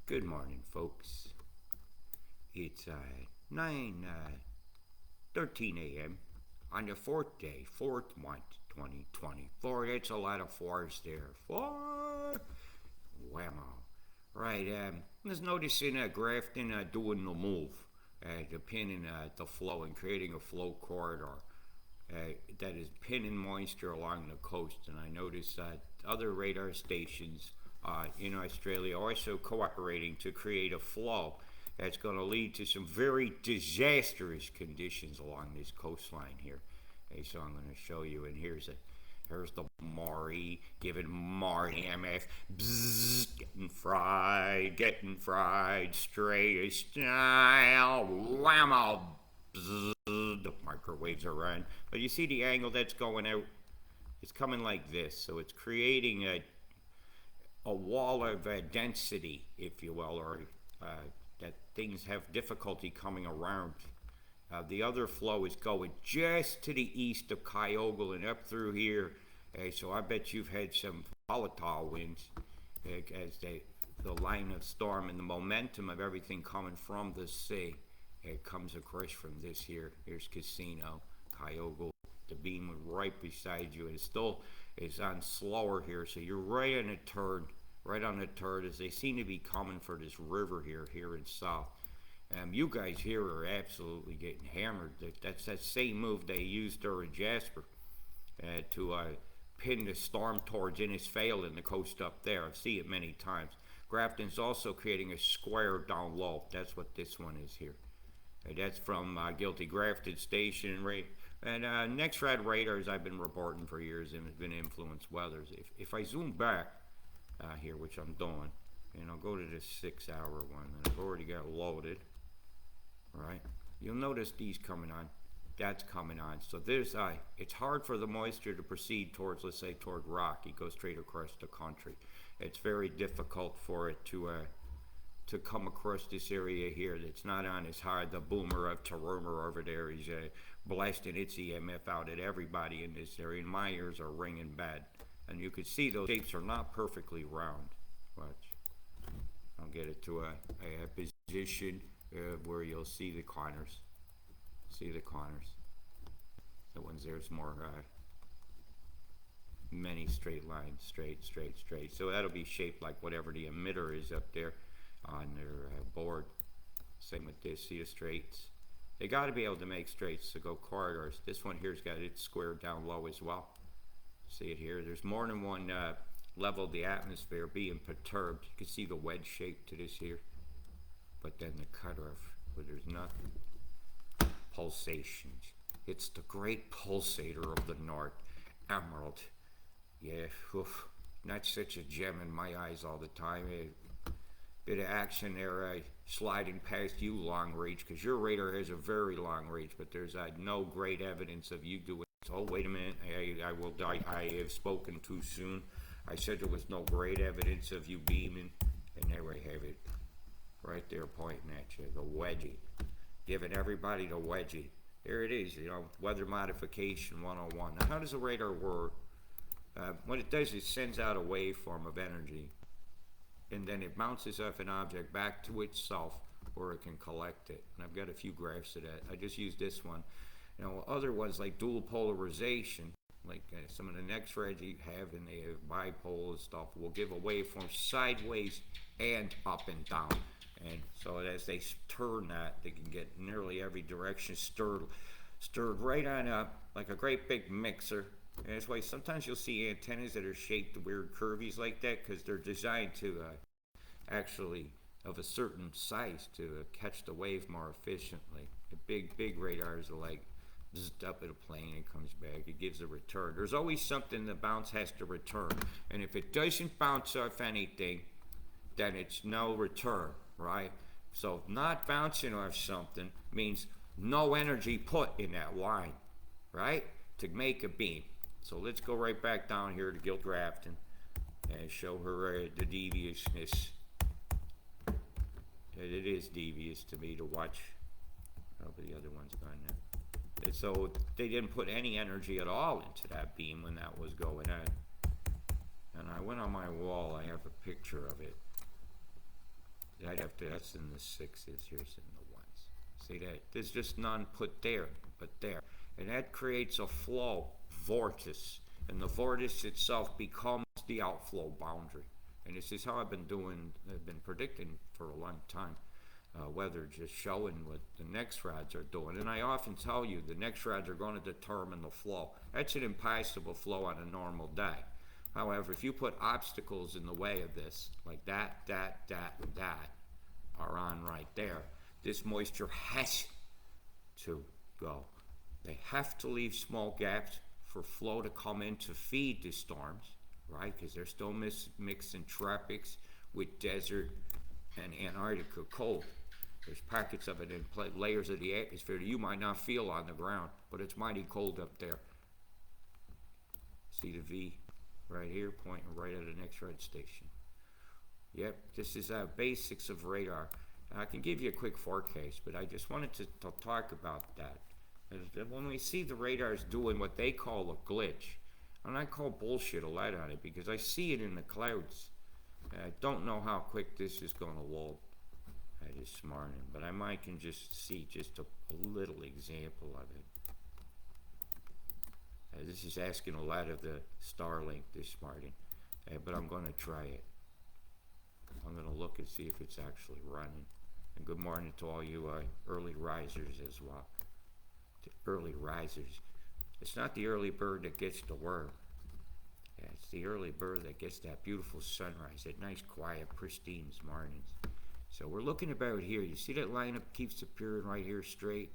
Good morning, folks. It's 9:13 a.m. on the fourth day, fourth month, 2024. That's a lot of fours there. Four. Whammo. Right. I was noticing Grafton doing the move, the pinning the flow and creating a flow corridor that is pinning moisture along the coast. And I noticed that other radar stations in Australia also cooperating to create a flow that's going to lead to some very disastrous conditions along this coastline here. Okay, so I'm going to show you, and here's the Maury giving Maury MF, bzzz, getting fried, straight style, whammo, bzzz, the microwaves are running. But you see the angle that's going out? It's coming like this, so it's creating a wall of density, if you will, or that things have difficulty coming around. The other flow is going just to the east of Kyogle and up through here. So I bet you've had some volatile winds as the line of storm and the momentum of everything coming from the sea. It comes across from this here. Here's Casino, Kyogle. The beam right beside you, and it still is on slower here, so you're right on a turn as they seem to be coming for this river here in south. You guys here are absolutely getting hammered. That's that same move they used during Jasper to pin the storm towards Innisfail and the coast up there. I've seen it many times. Grafton's also creating a square down low. That's what this one is here. That's from Guilty Grafton Station, right? And NexRad radars I've been reporting for years and have been influenced weathers. If I zoom back here, which I'm doing, and I'll go to this 6-hour one that I've already got loaded, right? You'll notice these coming on. That's coming on. So there's it's hard for the moisture to proceed towards, let's say, toward rock. It goes straight across the country. It's very difficult for it to come across this area here that's not on as hard. The boomer of Taruma over there is blasting its EMF out at everybody in this area, and my ears are ringing bad. And you can see those shapes are not perfectly round. Watch. I'll get it to a position where you'll see the corners. See the corners. The ones there's more many straight lines, straight. So that'll be shaped like whatever the emitter is up there on their board. Same with this. See the straights? They got to be able to make straights to go corridors. This one here's got it squared down low as well. See it here? There's more than one level of the atmosphere being perturbed. You can see the wedge shape to this here. But then the cutoff where there's nothing. Pulsations. It's the great pulsator of the north. Emerald. Yeah, oof. Not such a gem in my eyes all the time. Bit of action there sliding past you long range, because your radar has a very long range, but there's no great evidence of you doing it. Oh, wait a minute, I have spoken too soon. I said there was no great evidence of you beaming, and there we have it, right there pointing at you, the wedgie, giving everybody the wedgie. There it is, weather modification 101. Now, how does a radar work? What it does is sends out a waveform of energy, and then it bounces off an object back to itself where it can collect it. And I've got a few graphs of that. I just used this one. Other ones like dual polarization, like some of the NexRads you have, and they have bipolar stuff, will give a waveform sideways and up and down. And so as they turn that, they can get nearly every direction stirred right on up like a great big mixer. And that's why sometimes you'll see antennas that are shaped weird curvies like that, because they're designed to actually of a certain size to catch the wave more efficiently. The big radars are like zipped up at a plane and comes back. It gives a return. There's always something the bounce has to return. And if it doesn't bounce off anything, then it's no return, right? So not bouncing off something means no energy put in that line, right? To make a beam. So let's go right back down here to Guilt Grafton and show her the deviousness. It is devious to me to watch. Oh, but the other one's gone now. And so they didn't put any energy at all into that beam when that was going on. And I went on my wall, I have a picture of it. after that's in the sixes. Here's in the ones. See that? There's just none put there, but there. And that creates a flow, vortice. And the vortice itself becomes the outflow boundary. And this is how I've been predicting for a long time. Weather just showing what the next rods are doing. And I often tell you the next rods are going to determine the flow. That's an impassable flow on a normal day. However, if you put obstacles in the way of this, like that, and that are on right there, this moisture has to go. They have to leave small gaps for flow to come in to feed the storms, right? Because they're still mixing tropics with desert and Antarctica cold. There's pockets of it in layers of the atmosphere that you might not feel on the ground, but it's mighty cold up there. See the V right here, pointing right at the next red station. Yep, this is basics of radar. I can give you a quick forecast, but I just wanted to talk about that. When we see the radars doing what they call a glitch, and I call bullshit a lot on it because I see it in the clouds. I don't know how quick this is going to load this morning, but I might can just see just a little example of it. This is asking a lot of the Starlink this morning, but I'm going to try it. I'm going to look and see if it's actually running. And good morning to all you early risers as well. The early risers. It's not the early bird that gets the worm. It's the early bird that gets that beautiful sunrise, that nice, quiet, pristine mornings. So we're looking about here. You see that lineup keeps appearing right here straight?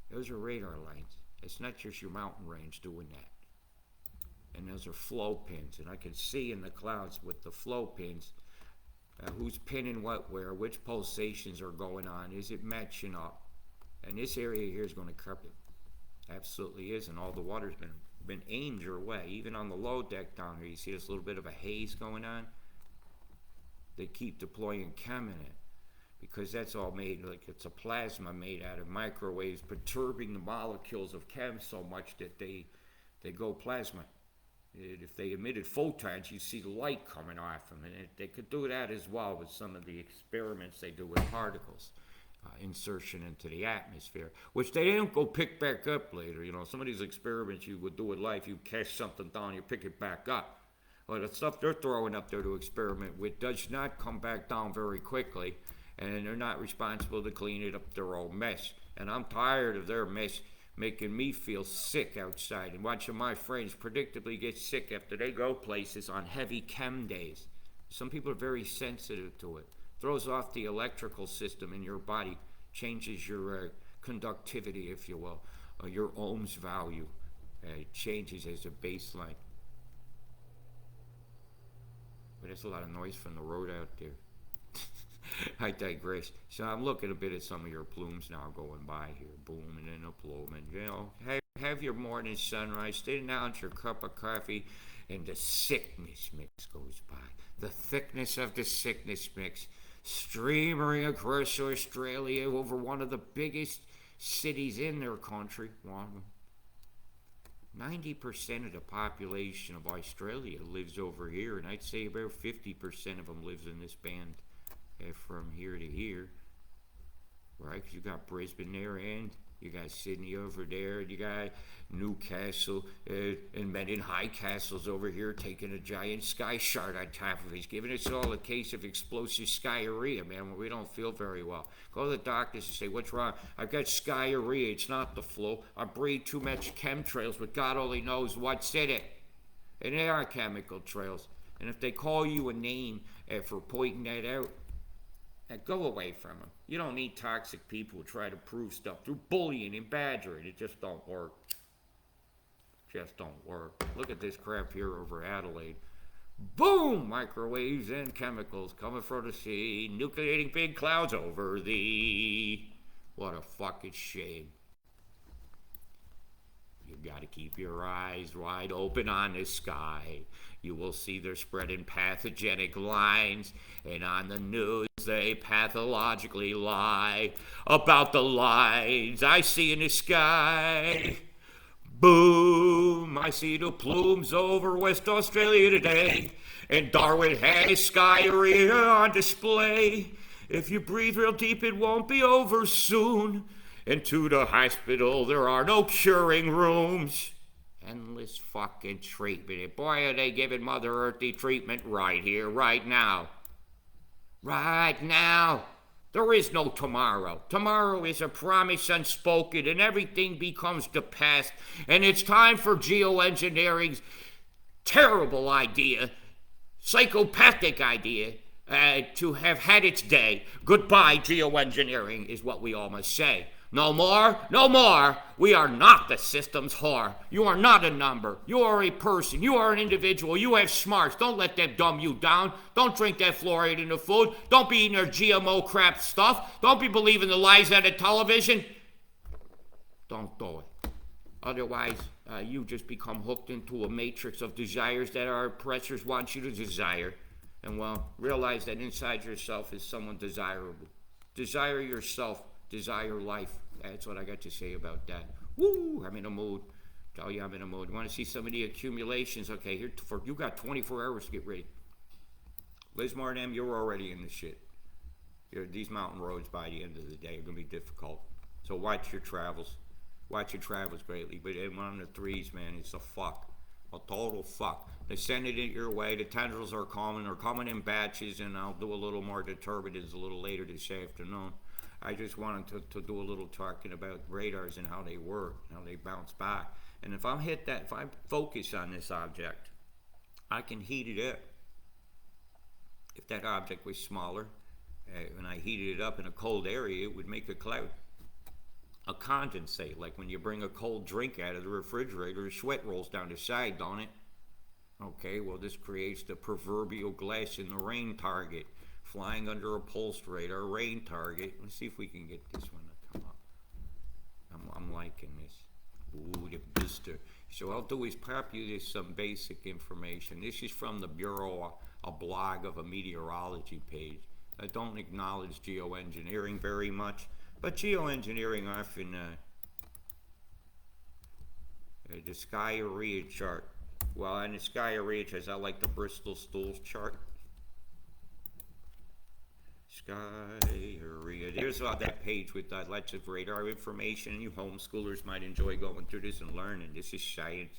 Those are radar lines. It's not just your mountain range doing that. And those are flow pins. And I can see in the clouds with the flow pins who's pinning what where, which pulsations are going on. Is it matching up? And this area here is going to cup it. Absolutely is. And all the water's been aimed your way. Even on the low deck down here, you see this little bit of a haze going on. They keep deploying chem in it because that's all made, like it's a plasma made out of microwaves perturbing the molecules of chem so much that they go plasma. If they emitted photons, you see the light coming off them. And they could do that as well with some of the experiments they do with particles. Insertion into the atmosphere, which they don't go pick back up later. You know, some of these experiments you would do with life, you catch something down, you pick it back up. Well, the stuff they're throwing up there to experiment with does not come back down very quickly, and they're not responsible to clean it up their own mess. And I'm tired of their mess making me feel sick outside and watching my friends predictably get sick after they go places on heavy chem days. Some people are very sensitive to it. Throws off the electrical system in your body, changes your conductivity, if you will, your ohms value. It changes as a baseline. But there's a lot of noise from the road out there. I digress. So I'm looking a bit at some of your plumes now going by here, booming and a pluming. You know, have your morning sunrise, sit down with your cup of coffee, and the sickness mix goes by. The thickness of the sickness mix streaming across Australia over one of the biggest cities in their country. 90% of the population of Australia lives over here, and I'd say about 50% of them lives in this band from here to here, right? 'Cause you got Brisbane there, and you got Sydney over there, you got Newcastle, and Menton High Castle's over here taking a giant sky shard on top of it. He's giving us all a case of explosive skyurea, man, when we don't feel very well. Go to the doctors and say, what's wrong? I've got skyurea, it's not the flu. I breathe too much chemtrails, but God only knows what's in it. And they are chemical trails. And if they call you a name for pointing that out, go away from them. You don't need toxic people who try to prove stuff through bullying and badgering. It just don't work. Just don't work. Look at this crap here over Adelaide. Boom! Microwaves and chemicals coming from the sea, nucleating big clouds over thee. What a fucking shame. You gotta keep your eyes wide open on the sky. You will see they're spreading pathogenic lines, and on the news they pathologically lie about the lines I see in the sky. Boom! I see the plumes over West Australia today, and Darwin has skyurea on display. If you breathe real deep, it won't be over soon. Into the hospital, there are no curing rooms. Endless fucking treatment. And boy, are they giving Mother Earthy treatment right here, right now. Right now. There is no tomorrow. Tomorrow is a promise unspoken, and everything becomes the past. And it's time for geoengineering's terrible idea, psychopathic idea, to have had its day. Goodbye, geoengineering, is what we all must say. No more, no more. We are not the system's whore. You are not a number. You are a person. You are an individual. You have smarts. Don't let them dumb you down. Don't drink that fluoride in the food. Don't be eating their GMO crap stuff. Don't be believing the lies on the television. Don't do it. Otherwise, you just become hooked into a matrix of desires that our oppressors want you to desire. And well, realize that inside yourself is someone desirable. Desire yourself. Desire life. That's what I got to say about that. Woo! I'm in a mood. Tell you I'm in a mood. You want to see some of the accumulations? Okay, here for you got 24 hours to get ready. Liz Martin, you're already in the shit. These mountain roads by the end of the day are going to be difficult. So watch your travels. Watch your travels greatly. But in one of the threes, man, it's a fuck. A total fuck. They send it your way. The tendrils are coming. They're coming in batches, and I'll do a little more determinants a little later this afternoon. I just wanted to do a little talking about radars and how they work, how they bounce back. And if I focus on this object, I can heat it up. If that object was smaller, and I heated it up in a cold area, it would make a cloud. A condensate, like when you bring a cold drink out of the refrigerator, sweat rolls down the side, don't it? Okay, well this creates the proverbial glass in the rain target. Flying under a pulse radar, rain target. Let's see if we can get this one to come up. I'm liking this. Ooh, the booster. So what I'll do is pop you this some basic information. This is from the Bureau, a blog of a meteorology page. I don't acknowledge geoengineering very much, but geoengineering often the sky area chart. Well, on the sky area chart, I like the Bristol Stools chart. Sky area. There's that page with lots of radar information. You homeschoolers might enjoy going through this and learning. This is science.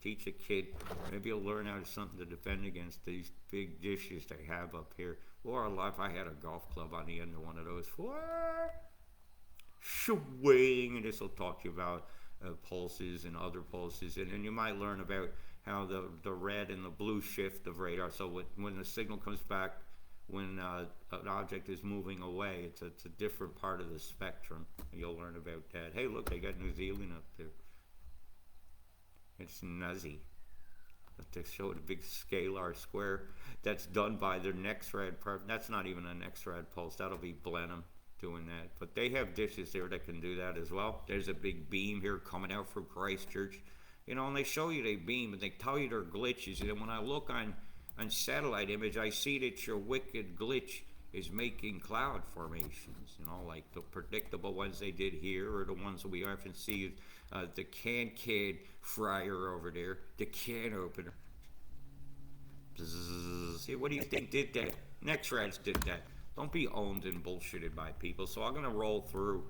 Teach a kid. Maybe you'll learn out something to defend against these big dishes they have up here. Or if I had a golf club on the end of one of those. Swing. And this will talk to you about pulses and other pulses. And then you might learn about how the red and the blue shift of radar. So when the signal comes back, when an object is moving away, it's a different part of the spectrum. You'll learn about that. Hey, look, they got New Zealand up there. It's nuzzy. They show the big scalar square. That's done by their NEXRAD. That's not even an NEXRAD pulse. That'll be Blenheim doing that. But they have dishes there that can do that as well. There's a big beam here coming out from Christchurch. And they show you they beam, and they tell you they're glitches. And when I look on satellite image, I see that your wicked glitch is making cloud formations, like the predictable ones they did here, or the ones that we often see, the can fryer over there, the can opener. Bzzz. See, what do you think did that? NEXRADs did that. Don't be owned and bullshitted by people. So I'm going to roll through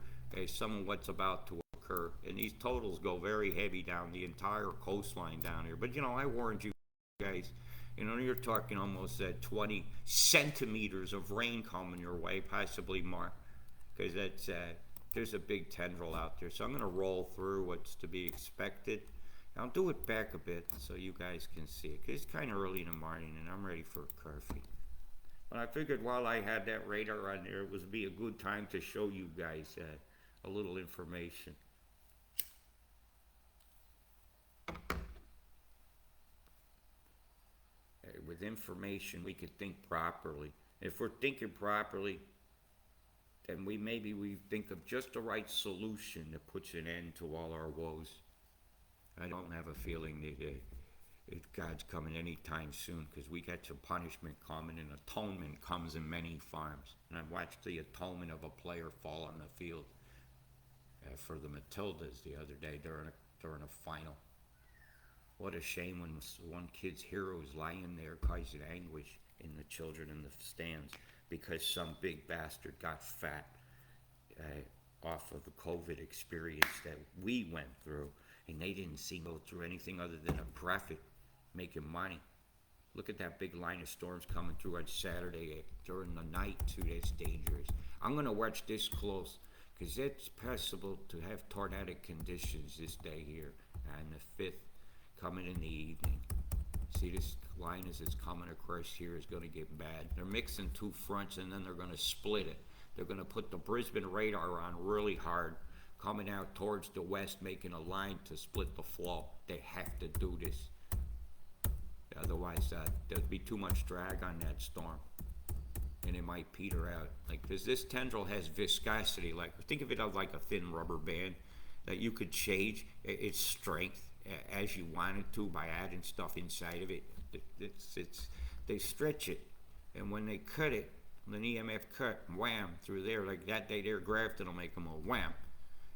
some of what's about to occur, and these totals go very heavy down the entire coastline down here. But I warned you guys. You're talking almost 20 centimeters of rain coming your way, possibly more, because there's a big tendril out there. So I'm going to roll through what's to be expected. I'll do it back a bit so you guys can see it, because it's kind of early in the morning and I'm ready for a coffee. But I figured while I had that radar on there, it would be a good time to show you guys a little information. With information, we could think properly. If we're thinking properly, then we think of just the right solution that puts an end to all our woes. I don't have a feeling that God's coming anytime soon, because we got some punishment coming, and atonement comes in many farms. And I watched the atonement of a player fall on the field for the Matildas the other day during a final. What a shame when one kid's hero is lying there causing anguish in the children in the stands. because some big bastard got fat off of the COVID experience that we went through, and they didn't see go through anything other than a profit, making money. Look at that big line of storms coming through on Saturday during the night too. That's dangerous. I'm gonna watch this close because it's possible to have tornadic conditions this day here on the 5th, coming in the evening. See, this line as it's coming across here is going to get bad. They're mixing two fronts and then they're going to split it. They're going to put the Brisbane radar on really hard, coming out towards the west, making a line to split the flow. They have to do this. Otherwise, there'd be too much drag on that storm, and it might peter out. Like, because this tendril has viscosity. Like, think of it as like a thin rubber band that you could change its strength as you wanted to by adding stuff inside of it. They stretch it, and when they cut it, an EMF cut, wham, through there, like that day there, Grafton will make them a wham,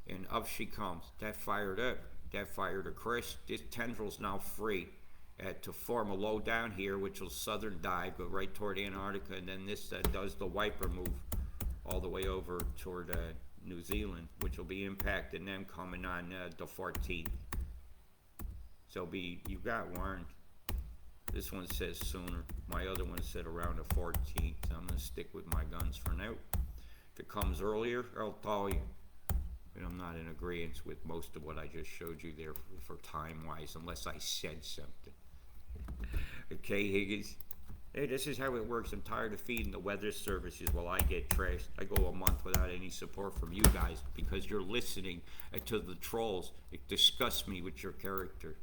and up she comes. That fired up, that fired across. This tendril's now free to form a low down here, which will southern dive, go right toward Antarctica, and then this does the wiper move all the way over toward New Zealand, which will be impacting them coming on the 14th. So you got warned. This one says sooner. My other one said around the 14th. So I'm going to stick with my guns for now. If it comes earlier, I'll tell you. But I'm not in agreement with most of what I just showed you there for time-wise, unless I said something. Okay, Higgins? Hey, this is how it works. I'm tired of feeding the weather services while I get trashed. I go a month without any support from you guys because you're listening to the trolls. It disgusts me with your character.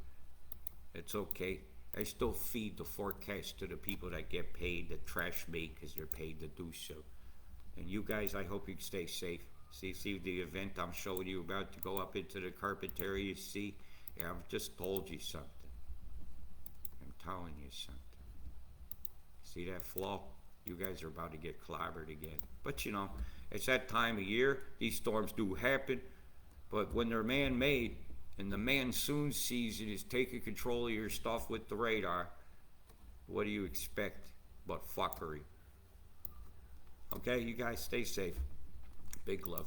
It's okay. I still feed the forecast to the people that get paid to trash me because they're paid to do so. And you guys, I hope you stay safe. See the event I'm showing you about to go up into the Carpentaria, you see? Yeah, I've just told you something. I'm telling you something. See that flow? You guys are about to get clobbered again. But you know, it's that time of year. These storms do happen. But when they're man-made, and the monsoon season is taking control of your stuff with the radar, what do you expect but fuckery? Okay, you guys stay safe. Big love.